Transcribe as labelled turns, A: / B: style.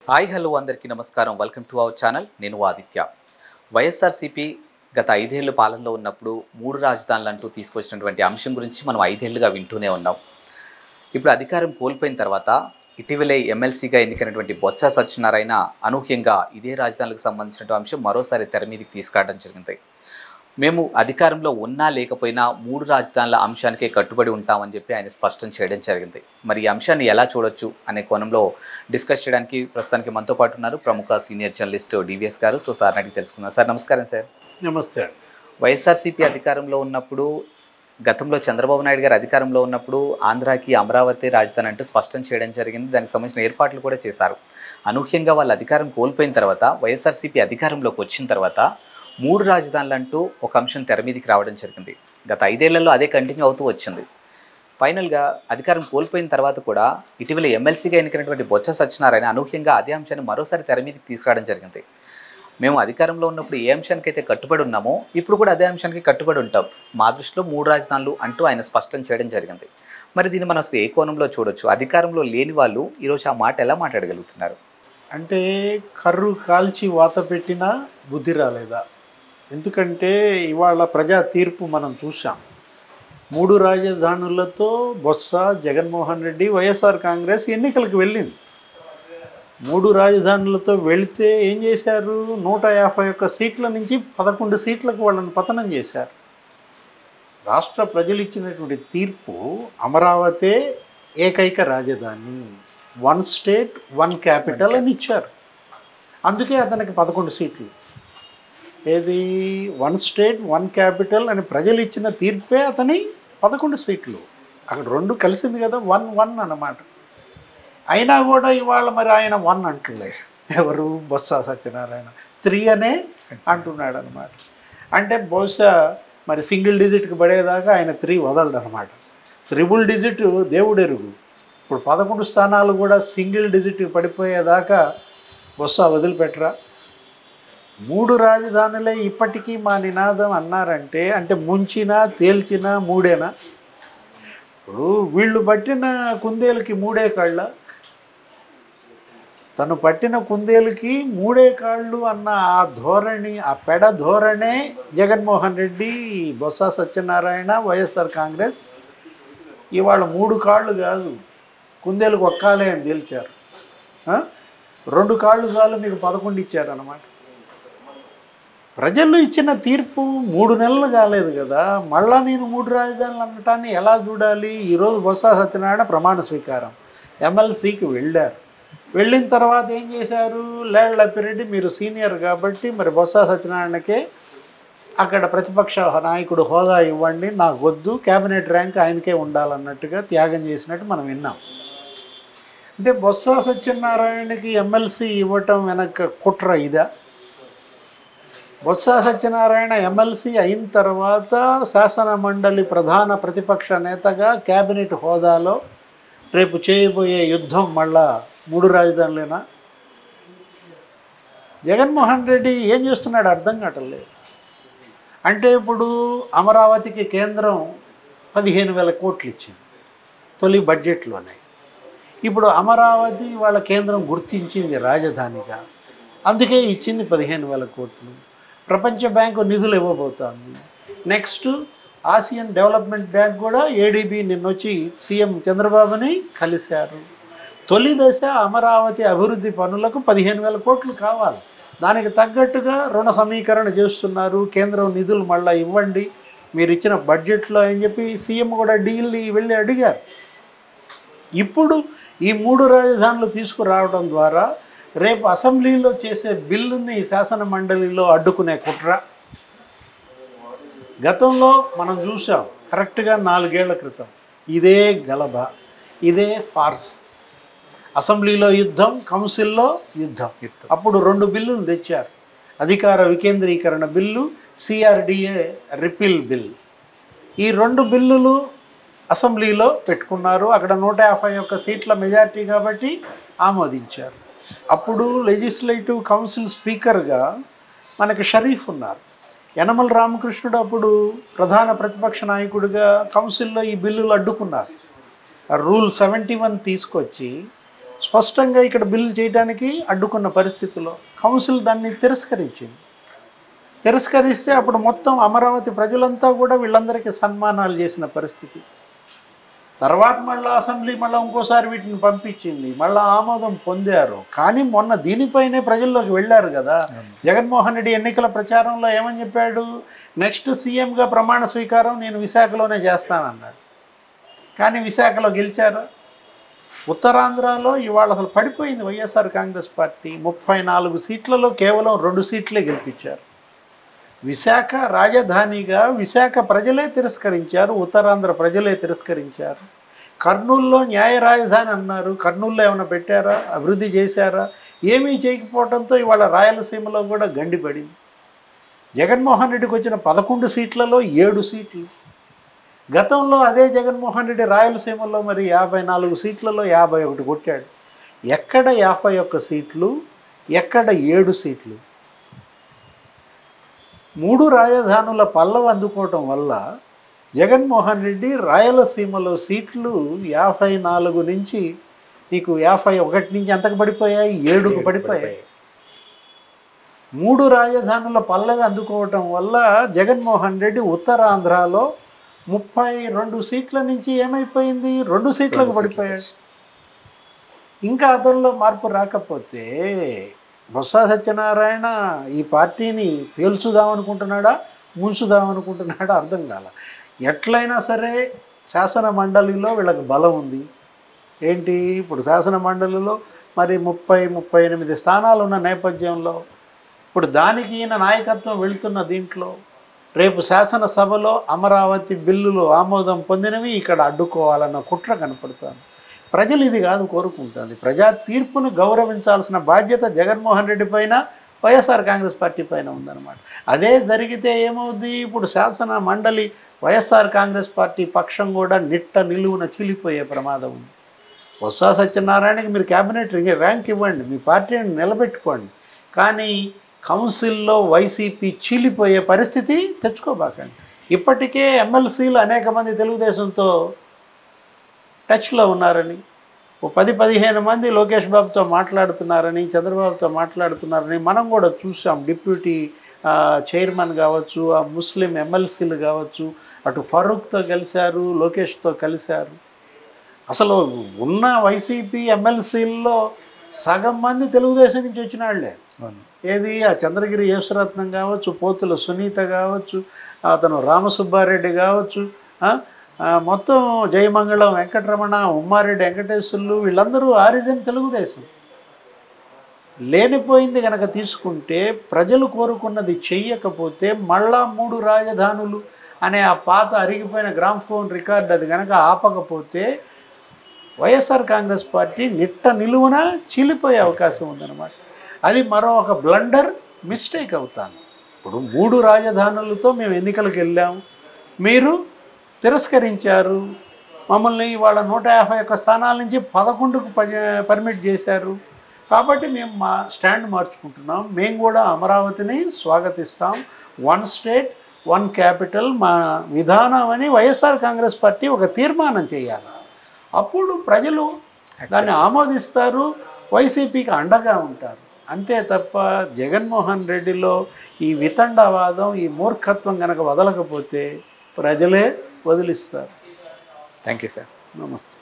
A: Hi hello అందరికీ నమస్కారం. Welcome to our channel. నేను ఆదిత్య. వైఎస్ఆర్సీపీ గత 5 ఏళ్ల పాలనలో ఉన్నప్పుడు 3 రాజధానులంటూ తీసుకొచ్చినటువంటి అంశం గురించి మనం 5 ఏళ్లుగా వింటూనే ఉన్నాం. ఇప్పుడు అధికారం కోల్పోయిన తర్వాత ఇటీవలే ఎమ్మెల్సీగా ఎన్నికైనటువంటి బొత్స సత్యనారాయణ అనూహ్యంగా ఇదే రాజధానులకు సంబంధించిన అంశం మరోసారి తెర మీదకి తీసుకురావడం జరిగింది. మేము అధికారంలో ఉన్నా లేకపోయినా 3 రాజధానుల అంశానికే కట్టుబడి ఉంటామని చెప్పి ఆయన స్పష్టం చేయడం జరిగింది. మరి ఈ అంశాన్ని ఎలా చూడొచ్చు అనే కోణంలో డిస్కస్ చేయడానికి ప్రస్తుతానికి మనతో పాటు ఉన్నారు ప్రముఖ సీనియర్ జర్నలిస్ట్ డివిఎస్ గారు. సో సార్ని అడిగి తెలుసుకుందాం. సార్ నమస్కారం సార్.
B: నమస్తే అండి.
A: వైఎస్ఆర్సీపీ అధికారంలో ఉన్నప్పుడు గతంలో చంద్రబాబు నాయుడు గారు అధికారంలో ఉన్నప్పుడు ఆంధ్రాకి అమరావతి రాజధాని అంటూ స్పష్టం చేయడం జరిగింది. దానికి సంబంధించిన ఏర్పాట్లు కూడా చేశారు. అనూహ్యంగా వాళ్ళు అధికారం కోల్పోయిన తర్వాత వైఎస్ఆర్సీపీ అధికారంలోకి వచ్చిన తర్వాత 3 రాజధానులు అంటూ ఒక అంశం తెర మీదకి రావడం జరిగింది. గత 5 ఏళ్లలో అదే కంటిన్యూ అవుతూ వచ్చింది. ఫైనల్గా అధికారం కోల్పోయిన తర్వాత కూడా ఇటీవల ఎమ్మెల్సీగా ఎన్నికైనటువంటి బొత్స సత్యనారాయణ అనూహ్యంగా అదే అంశాన్ని మరోసారి తెర మీదకి తీసుకురావడం జరిగింది. మేము అధికారంలో ఉన్నప్పుడు ఏ అంశానికైతే కట్టుబడి ఉన్నామో ఇప్పుడు కూడా అదే అంశానికి కట్టుబడి ఉంటాం. మా దృష్టిలో 3 రాజధానులు అంటూ ఆయన స్పష్టం చేయడం జరిగింది. మరి దీన్ని మనం అసలు ఏ కోణంలో చూడొచ్చు? అధికారంలో లేని వాళ్ళు ఈరోజు ఆ మాట ఎలా మాట్లాడగలుగుతున్నారు?
B: అంటే కర్రు కాల్చి వాత పెట్టినా బుద్ధి రాలేదా? ఎందుకంటే ఇవాళ ప్రజా తీర్పు మనం చూసాం. 3 రాజధానులతో బొత్స, జగన్మోహన్ రెడ్డి, వైఎస్ఆర్ కాంగ్రెస్ ఎన్నికలకు వెళ్ళింది. 3 రాజధానులతో వెళితే ఏం చేశారు? 151 సీట్ల నుంచి 11 సీట్లకు వాళ్ళని పతనం చేశారు. రాష్ట్ర ప్రజలు ఇచ్చినటువంటి తీర్పు అమరావతి ఏకైక రాజధాని, 1 స్టేట్ 1 క్యాపిటల్ అని ఇచ్చారు. అందుకే అతనికి 11 సీట్లు. ఏది 1 స్టేట్ 1 క్యాపిటల్ అని ప్రజలు ఇచ్చిన తీర్పే అతని 11 సీట్లు. అక్కడ 2 కలిసింది కదా, 1-1 అన్నమాట. అయినా కూడా ఇవాళ మరి ఆయన 1 అంటులే. ఎవరు? బొత్స సత్యనారాయణ 3 అనే అంటున్నాడు అనమాట. అంటే బహుశా మరి సింగిల్ డిజిట్కి పడేదాకా ఆయన 3 వదలడు అనమాట. త్రిబుల్ డిజిట్ దేవుడెరుగు. ఇప్పుడు 11 స్థానాలు కూడా సింగిల్ డిజిట్కి పడిపోయేదాకా బొత్స వదిలిపెట్టరా? 3 రాజధానులే ఇప్పటికీ మా నినాదం అన్నారంటే అంటే ముంచినా తేల్చినా 3ఏనా? ఇప్పుడు వీళ్ళు పట్టిన కుందేలుకి 3 కాళ్ళ? తను పట్టిన కుందేలుకి 3 కాళ్ళు అన్న ఆ ధోరణి, ఆ పెడ ధోరణే జగన్మోహన్ రెడ్డి, బొత్స సత్యనారాయణ, వైఎస్ఆర్ కాంగ్రెస్ ఇవాళ 3 కాళ్ళు కాదు, కుందేలుకు ఒక్కాలే అని తేల్చారు. 2 కాళ్ళు చాలు మీకు 11 ఇచ్చారన్నమాట. ప్రజలు ఇచ్చిన తీర్పు 3 నెలలు కాలేదు కదా, మళ్ళా నేను 3 రాజధానులు అనటాన్ని ఎలా చూడాలి? ఈరోజు బొత్స సత్యనారాయణ ప్రమాణ స్వీకారం ఎమ్మెల్సీకి వెళ్ళారు. వెళ్ళిన తర్వాత ఏం చేశారు? లేళ్లప్పిరెడ్డి మీరు సీనియర్ కాబట్టి మరి బొత్స సత్యనారాయణకే అక్కడ ప్రతిపక్ష నాయకుడు హోదా ఇవ్వండి, నాకు వద్దు, క్యాబినెట్ ర్యాంక్ ఆయనకే ఉండాలన్నట్టుగా త్యాగం చేసినట్టు మనం విన్నాం. అంటే బొత్స సత్యనారాయణకి ఎమ్మెల్సీ ఇవ్వటం వెనక కుట్ర ఇదా? బొత్స సత్యనారాయణ ఎమ్మెల్సీ అయిన తర్వాత శాసన మండలి ప్రధాన ప్రతిపక్ష నేతగా క్యాబినెట్ హోదాలో రేపు చేయబోయే యుద్ధం మళ్ళా 3 రాజధానులేనా? జగన్మోహన్ రెడ్డి ఏం చేస్తున్నాడు అర్థం కావట్లేదు. అంటే ఇప్పుడు అమరావతికి కేంద్రం 15,000 కోట్లు ఇచ్చింది తొలి బడ్జెట్లోనే. ఇప్పుడు అమరావతి వాళ్ళ కేంద్రం గుర్తించింది రాజధానిగా, అందుకే ఇచ్చింది 15,000 కోట్లు. ప్రపంచ బ్యాంకు నిధులు ఇవ్వబోతోంది. నెక్స్ట్ ఆసియన్ డెవలప్మెంట్ బ్యాంక్ కూడా ఏడీబీ నిన్నొచ్చి సీఎం చంద్రబాబుని కలిశారు. తొలి దశ అమరావతి అభివృద్ధి పనులకు 15,000 కోట్లు కావాలి. దానికి తగ్గట్టుగా రుణ సమీకరణ చేస్తున్నారు. కేంద్రం నిధులు మళ్ళీ ఇవ్వండి మీరు ఇచ్చిన బడ్జెట్లో అని చెప్పి సీఎం కూడా ఢిల్లీ వెళ్ళి అడిగారు. ఇప్పుడు ఈ 3 రాజధానులు తీసుకురావడం ద్వారా రేపు అసెంబ్లీలో చేసే బిల్లుని శాసన మండలిలో అడ్డుకునే కుట్ర. గతంలో మనం చూసాం కరెక్ట్గా 4 ఏళ్ల క్రితం ఇదే గలభ, ఇదే ఫార్స్. అసెంబ్లీలో యుద్ధం, కౌన్సిల్లో యుద్ధం. అప్పుడు 2 బిల్లులు తెచ్చారు. అధికార వికేంద్రీకరణ బిల్లు, సిఆర్డిఏ రిపీల్ బిల్. ఈ 2 బిల్లులు అసెంబ్లీలో పెట్టుకున్నారు. అక్కడ 151 సీట్ల మెజార్టీ కాబట్టి ఆమోదించారు. అప్పుడు లెజిస్లేటివ్ కౌన్సిల్ స్పీకర్గా మనకి షరీఫ్ ఉన్నారు. యనమల రామకృష్ణుడు అప్పుడు ప్రధాన ప్రతిపక్ష నాయకుడిగా కౌన్సిల్లో ఈ బిల్లులు అడ్డుకున్నారు. రూల్ 71 తీసుకొచ్చి స్పష్టంగా ఇక్కడ బిల్లు చేయడానికి అడ్డుకున్న పరిస్థితిలో కౌన్సిల్ దాన్ని తిరస్కరించింది. తిరస్కరిస్తే అప్పుడు మొత్తం అమరావతి ప్రజలంతా కూడా వీళ్ళందరికీ సన్మానాలు చేసిన పరిస్థితి. తర్వాత మళ్ళీ అసెంబ్లీ మళ్ళీ ఇంకోసారి వీటిని పంపించింది, మళ్ళీ ఆమోదం పొందారు. కానీ మొన్న దీనిపైనే ప్రజల్లోకి వెళ్ళారు కదా. జగన్మోహన్ రెడ్డి ఎన్నికల ప్రచారంలో ఏమని చెప్పాడు, నెక్స్ట్ సీఎంగా ప్రమాణ స్వీకారం నేను విశాఖలోనే చేస్తానన్నాడు. కానీ విశాఖలో గెలిచారు. ఉత్తరాంధ్రలో ఇవాళ అసలు పడిపోయింది వైఎస్ఆర్ కాంగ్రెస్ పార్టీ. 34 సీట్లలో కేవలం 2 సీట్లే గెలిపించారు. విశాఖ రాజధానిగా విశాఖ ప్రజలే తిరస్కరించారు, ఉత్తరాంధ్ర ప్రజలే తిరస్కరించారు. కర్నూలులో న్యాయ రాజధాని అన్నారు, కర్నూలులో ఏమైనా పెట్టారా, అభివృద్ధి చేశారా? ఏమీ చేయకపోవడంతో ఇవాళ రాయలసీమలో కూడా గండి పడింది. జగన్మోహన్ రెడ్డికి వచ్చిన 11 సీట్లలో 7 సీట్లు. గతంలో అదే జగన్మోహన్ రెడ్డి రాయలసీమలో మరి 54 సీట్లలో 51 కొట్టాడు. ఎక్కడ 51 సీట్లు, ఎక్కడ 7 సీట్లు? 3 రాజధానుల పల్లవి అందుకోవటం వల్ల జగన్మోహన్ రెడ్డి రాయలసీమలో సీట్లు 54 నుంచి నీకు 51 నుంచి ఎంతకు పడిపోయాయి, 7కు పడిపోయాయి. 3 రాజధానుల పల్లవి అందుకోవటం వల్ల జగన్మోహన్ రెడ్డి ఉత్తరాంధ్రలో 32 సీట్ల నుంచి ఏమైపోయింది, 2 సీట్లకు పడిపోయాడు. ఇంకా అతనిలో మార్పు రాకపోతే బొత్స సత్యనారాయణ ఈ పార్టీని తేల్చుదామనుకుంటున్నాడా, ముంచుదామనుకుంటున్నాడా అర్థం కాల. ఎట్లయినా సరే శాసన మండలిలో వీళ్ళకి బలం ఉంది. ఏంటి ఇప్పుడు శాసన మండలిలో మరి 38 స్థానాలు ఉన్న నేపథ్యంలో ఇప్పుడు దానికి ఈయన నాయకత్వం వెళుతున్న దీంట్లో రేపు శాసనసభలో అమరావతి బిల్లులు ఆమోదం పొందినవి ఇక్కడ అడ్డుకోవాలన్న కుట్ర కనపడుతుంది. ప్రజలు ఇది కాదు కోరుకుంటుంది. ప్రజా తీర్పును గౌరవించాల్సిన బాధ్యత జగన్మోహన్ రెడ్డి పైన, వైఎస్ఆర్ కాంగ్రెస్ పార్టీ పైన ఉందన్నమాట. అదే జరిగితే ఏమవుద్ది, ఇప్పుడు శాసన మండలి వైఎస్ఆర్ కాంగ్రెస్ పార్టీ పక్షం కూడా నిట్ట నిలువున చీలిపోయే ప్రమాదం ఉంది. బొత్స సత్యనారాయణకి మీరు క్యాబినెట్ ర్యాంక్ ఇవ్వండి, మీ పార్టీని నిలబెట్టుకోండి, కానీ కౌన్సిల్లో వైసీపీ చీలిపోయే పరిస్థితి తెచ్చుకోబాకండి. ఇప్పటికే ఎమ్మెల్సీలు అనేక మంది తెలుగుదేశంతో టచ్లో ఉన్నారని, 10-15 మంది లోకేష్ బాబుతో మాట్లాడుతున్నారని, చంద్రబాబుతో మాట్లాడుతున్నారని మనం కూడా చూసాం. డిప్యూటీ చైర్మన్ కావచ్చు, ఆ ముస్లిం ఎమ్మెల్సీలు కావచ్చు, అటు ఫరూక్తో కలిశారు, లోకేష్తో కలిశారు. అసలు ఉన్న వైసీపీ ఎమ్మెల్సీల్లో సగం మంది తెలుగుదేశం నుంచి వచ్చిన వాళ్ళే. ఏది ఆ చంద్రగిరి యేసురత్నం కావచ్చు, పోతుల సునీత కావచ్చు, అతను రామసుబ్బారెడ్డి కావచ్చు, మొత్తం జయమంగళం వెంకటరమణ, ఉమ్మారెడ్డి వెంకటేశ్వర్లు, వీళ్ళందరూ ఆరిజిన్ తెలుగుదేశం. లేనిపోయింది కనుక తీసుకుంటే ప్రజలు కోరుకున్నది చెయ్యకపోతే మళ్ళా 3 రాజధానులు అనే ఆ పాత అరిగిపోయిన గ్రామ్ఫోన్ రికార్డ్ అది కనుక ఆపకపోతే వైఎస్ఆర్ కాంగ్రెస్ పార్టీ నిట్ట నిలువున చీలిపోయే అవకాశం ఉందన్నమాట. అది మరో ఒక బ్లండర్ మిస్టేక్ అవుతాను. ఇప్పుడు 3 రాజధానులతో మేము ఎన్నికలకు వెళ్ళాము, మీరు తిరస్కరించారు. మమ్మల్ని వాళ్ళ 151 స్థానాల నుంచి 11కు పర్మిట్ చేశారు. కాబట్టి మేము మా స్టాండ్ మార్చుకుంటున్నాం. మేము కూడా అమరావతిని స్వాగతిస్తాం. 1 స్టేట్ 1 క్యాపిటల్ మా విధానం అని వైఎస్ఆర్ కాంగ్రెస్ పార్టీ ఒక తీర్మానం చేయాలి. అప్పుడు ప్రజలు దాన్ని ఆమోదిస్తారు, వైసీపీకి అండగా ఉంటారు. అంతే తప్ప జగన్మోహన్ రెడ్డిలో ఈ వితండవాదం, ఈ మూర్ఖత్వం కనుక వదలకపోతే ప్రజలే వదిలిస్తారు.
A: Thank you sir.
B: నమస్తే.